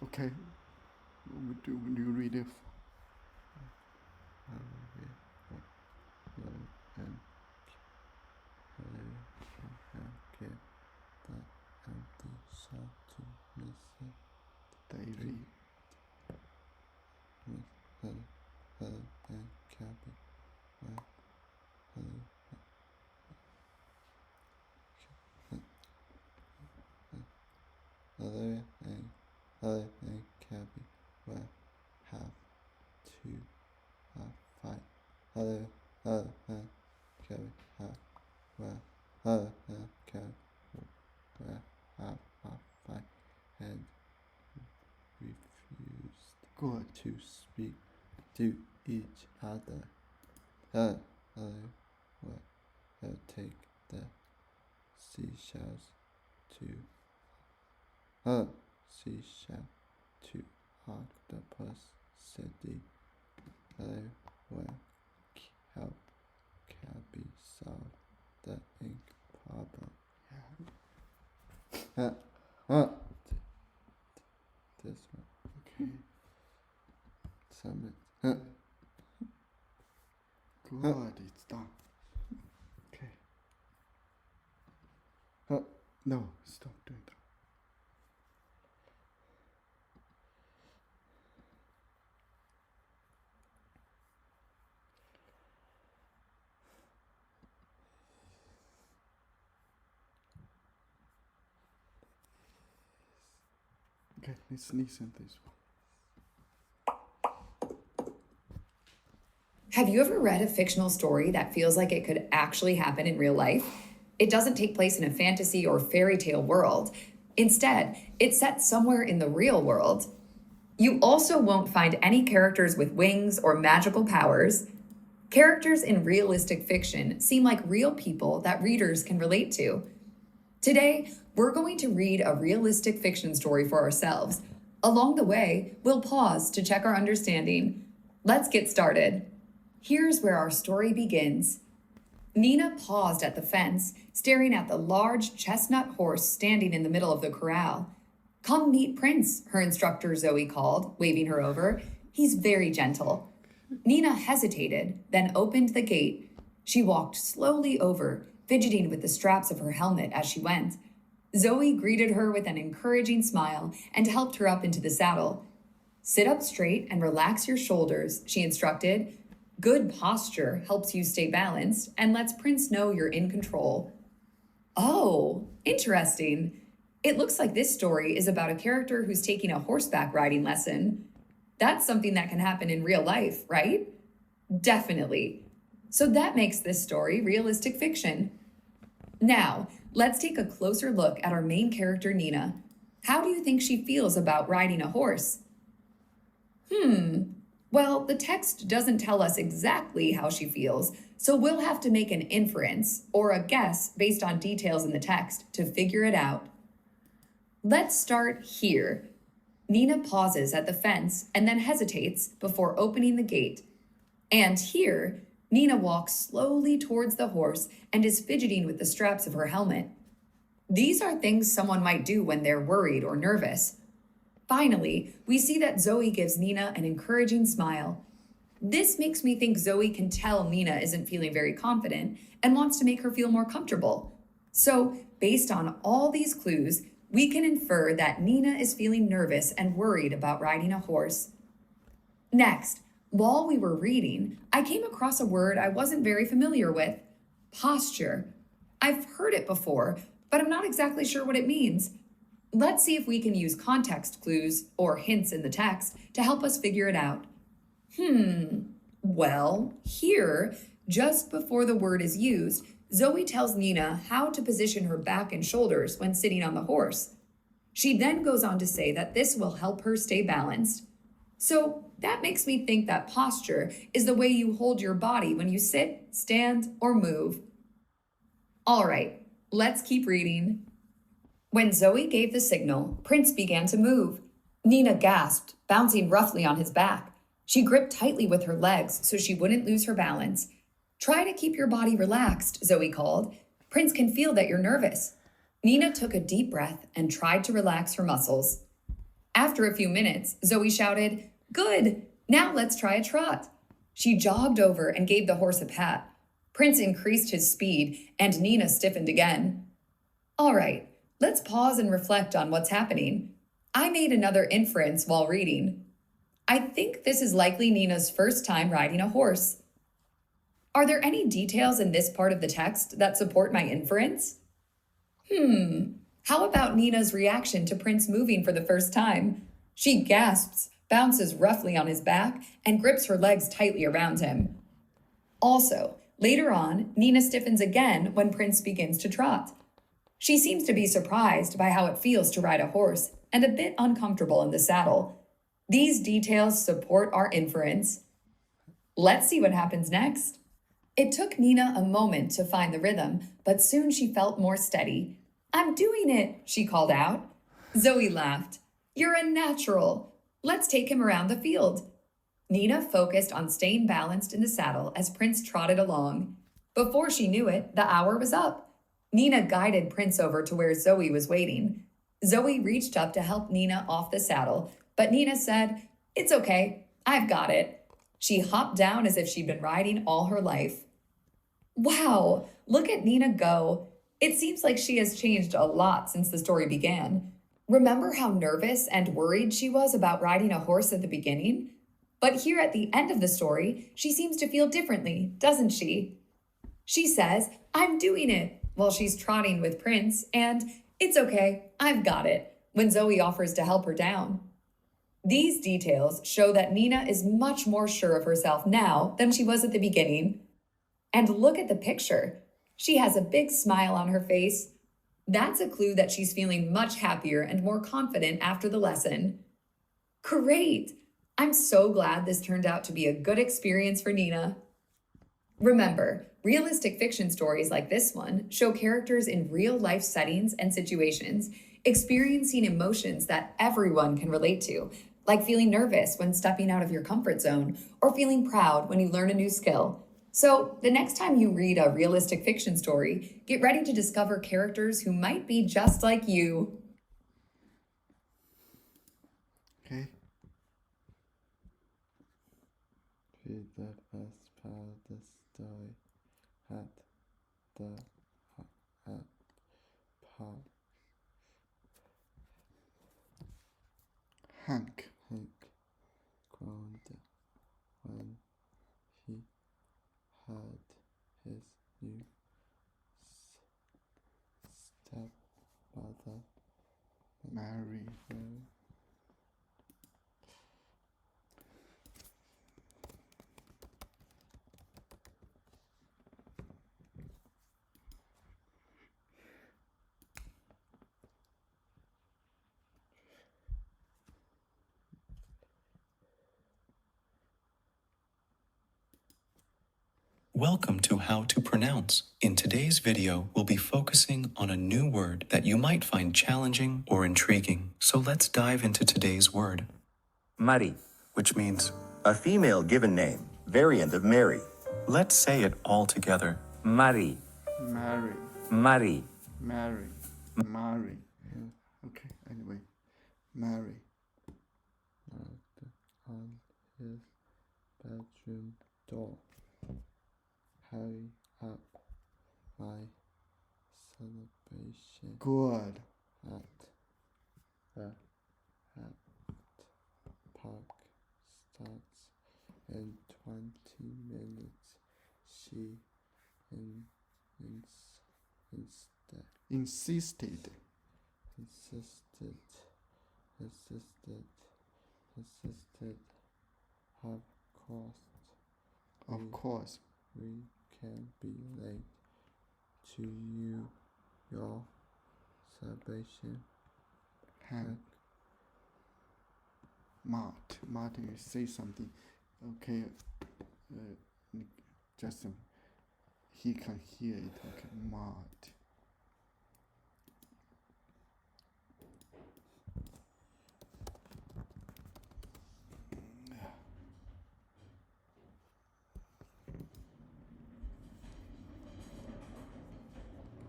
Okay. Do you read it? Diary. Hello and Cabby will have to fight. Hello and Cabby hello and Cabby will have a fight and refused Good. to speak to each other. Hello will take the seashells to seashell to Octopus City. Hello will help Cabby solve the ink problem. This one. Okay. Summit. Good. It's done. Okay. No, stop doing that. Okay, let's sneeze in this one. Have you ever read a fictional story that feels like it could actually happen in real life? It doesn't take place in a fantasy or fairy tale world. Instead, it's set somewhere in the real world. You also won't find any characters with wings or magical powers. Characters in realistic fiction seem like real people that readers can relate to. Today, we're going to read a realistic fiction story for ourselves. Along the way, we'll pause to check our understanding. Let's get started. Here's where our story begins. Nina paused at the fence, staring at the large chestnut horse standing in the middle of the corral. "Come meet Prince," her instructor Zoe called, waving her over. "He's very gentle." Nina hesitated, then opened the gate. She walked slowly over, fidgeting with the straps of her helmet as she went. Zoe greeted her with an encouraging smile and helped her up into the saddle. "Sit up straight and relax your shoulders," she instructed. "Good posture helps you stay balanced and lets Prince know you're in control." Oh, interesting. It looks like this story is about a character who's taking a horseback riding lesson. That's something that can happen in real life, right? Definitely. So that makes this story realistic fiction. Now, let's take a closer look at our main character, Nina. How do you think she feels about riding a horse? Well, the text doesn't tell us exactly how she feels, so we'll have to make an inference or a guess based on details in the text to figure it out. Let's start here. Nina pauses at the fence and then hesitates before opening the gate. And here, Nina walks slowly towards the horse and is fidgeting with the straps of her helmet. These are things someone might do when they're worried or nervous. Finally, we see that Zoe gives Nina an encouraging smile. This makes me think Zoe can tell Nina isn't feeling very confident and wants to make her feel more comfortable. So, based on all these clues, we can infer that Nina is feeling nervous and worried about riding a horse. Next, while we were reading, I came across a word I wasn't very familiar with: posture. I've heard it before, but I'm not exactly sure what it means. Let's see if we can use context clues or hints in the text to help us figure it out. Well, here, just before the word is used, Zoe tells Nina how to position her back and shoulders when sitting on the horse. She then goes on to say that this will help her stay balanced. So that makes me think that posture is the way you hold your body when you sit, stand, or move. All right, let's keep reading. When Zoe gave the signal, Prince began to move. Nina gasped, bouncing roughly on his back. She gripped tightly with her legs so she wouldn't lose her balance. "Try to keep your body relaxed," Zoe called. "Prince can feel that you're nervous." Nina took a deep breath and tried to relax her muscles. After a few minutes, Zoe shouted, "Good! Now let's try a trot." She jogged over and gave the horse a pat. Prince increased his speed, and Nina stiffened again. All right, let's pause and reflect on what's happening. I made another inference while reading. I think this is likely Nina's first time riding a horse. Are there any details in this part of the text that support my inference? How about Nina's reaction to Prince moving for the first time? She gasps, bounces roughly on his back, and grips her legs tightly around him. Also, later on, Nina stiffens again when Prince begins to trot. She seems to be surprised by how it feels to ride a horse and a bit uncomfortable in the saddle. These details support our inference. Let's see what happens next. It took Nina a moment to find the rhythm, but soon she felt more steady. "I'm doing it," she called out. Zoe laughed. "You're a natural. Let's take him around the field." Nina focused on staying balanced in the saddle as Prince trotted along. Before she knew it, the hour was up. Nina guided Prince over to where Zoe was waiting. Zoe reached up to help Nina off the saddle, but Nina said, "It's okay, I've got it." She hopped down as if she'd been riding all her life. Wow, look at Nina go. It seems like she has changed a lot since the story began. Remember how nervous and worried she was about riding a horse at the beginning? But here at the end of the story, she seems to feel differently, doesn't she? She says, "I'm doing it," while she's trotting with Prince, and "It's okay, I've got it," when Zoe offers to help her down. These details show that Nina is much more sure of herself now than she was at the beginning. And look at the picture. She has a big smile on her face. That's a clue that she's feeling much happier and more confident after the lesson. Great! I'm so glad this turned out to be a good experience for Nina. Remember, realistic fiction stories like this one show characters in real-life settings and situations, experiencing emotions that everyone can relate to, like feeling nervous when stepping out of your comfort zone or feeling proud when you learn a new skill. So, the next time you read a realistic fiction story, get ready to discover characters who might be just like you. Okay. Read the first part of the story at the park. Hank. Hank groaned when he heard his new stepmother Mary. Welcome to How to Pronounce. In today's video, we'll be focusing on a new word that you might find challenging or intriguing. So let's dive into today's word, Mari, which means, a female given name, variant of Mary. let's say it all together. Mari, Mary. Mari, Mary. Mary. Okay, anyway. Mary. knocked on his bedroom door. Hurry up, my celebration Good. at the park starts in 20 minutes. She Insisted. Of course. We can be late to your celebration. Hank. Martin, you say something. Okay. Just he can hear it. Okay, Mart.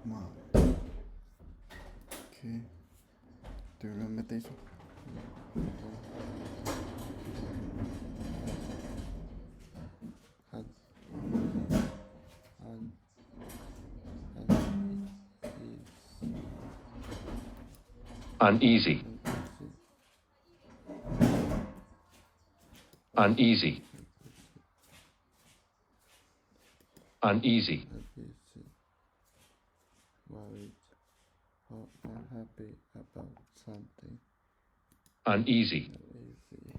Mart. Okay. Do you remember this one? Uneasy. Uneasy. Uneasy. uneasy, worried, or unhappy about something. Uneasy. Uneasy,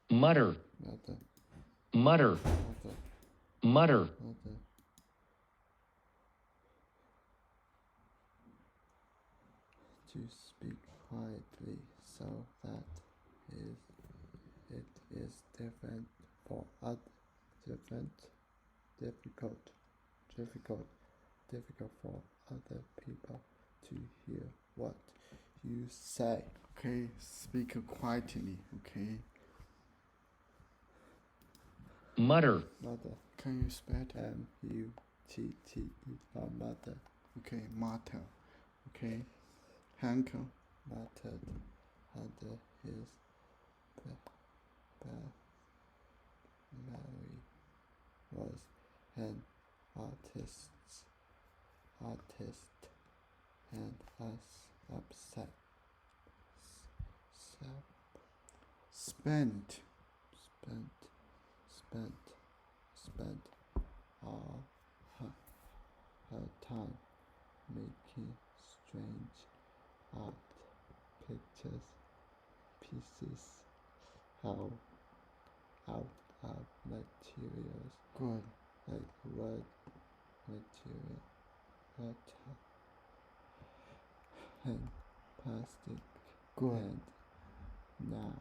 Mutter. mother, Mutter. mother, Mutter. mother. To speak quietly so that it is different for difficult for other people to hear what you say. Okay, speak quietly. Okay, Mutter. Mother, can you spell it? M-U-T-T-E, mother, Okay, matter. Okay, Hank. muttered under his breath. Mary was an artist and upset. Spent. Spent all her time making strange art pieces out of materials Good. like wood, material, metal, and plastic. Good. And now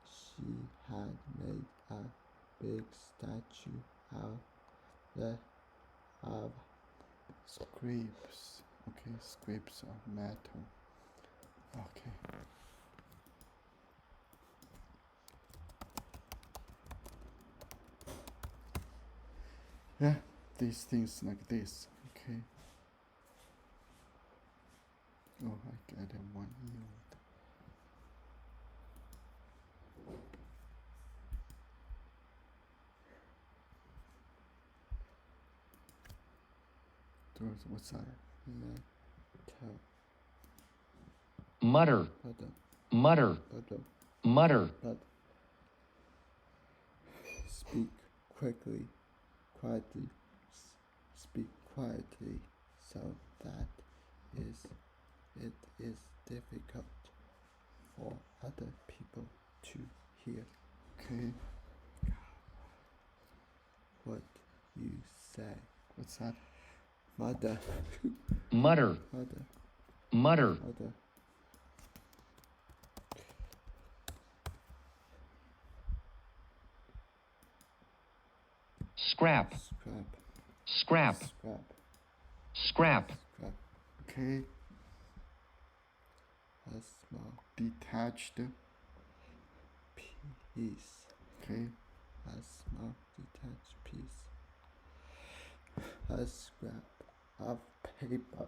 she had made a big statue of Scrapes. Okay, scrapes of metal. Okay. Yeah, these things like this. Okay. Oh, I got a 1 year. What's that? metal. Mutter. Mutter. Mutter. But speak quietly, speak quietly, so that it is difficult for other people to hear Okay. what you say. What's that? Mother, Mutter. mother, Mutter. mother. Scrap. Scrap, Scrap. scrap, Scrap. scrap. Okay. A small Detached. piece. Okay. A small detached piece. A scrap of paper.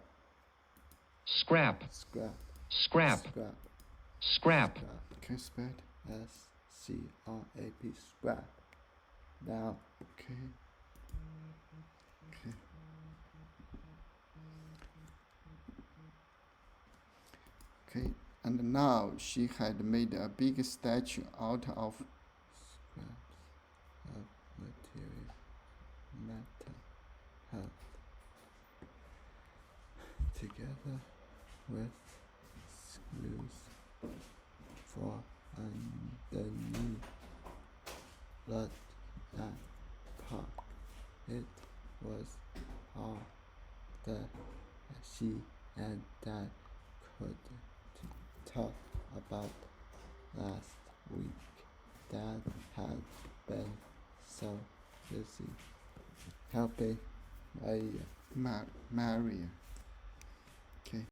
Scrap. Scrap, Scrap. scrap, Scrap. scrap. Okay, spell it. S-C-R-A-P, scrap. Now, Okay. Okay. Okay. And now she had made a big statue out of scraps of material, metal, health, together with screws for underneath. Let that part. It was all that she and Dad could talk about last week. Dad had been so busy helping Maria. Maria. Okay.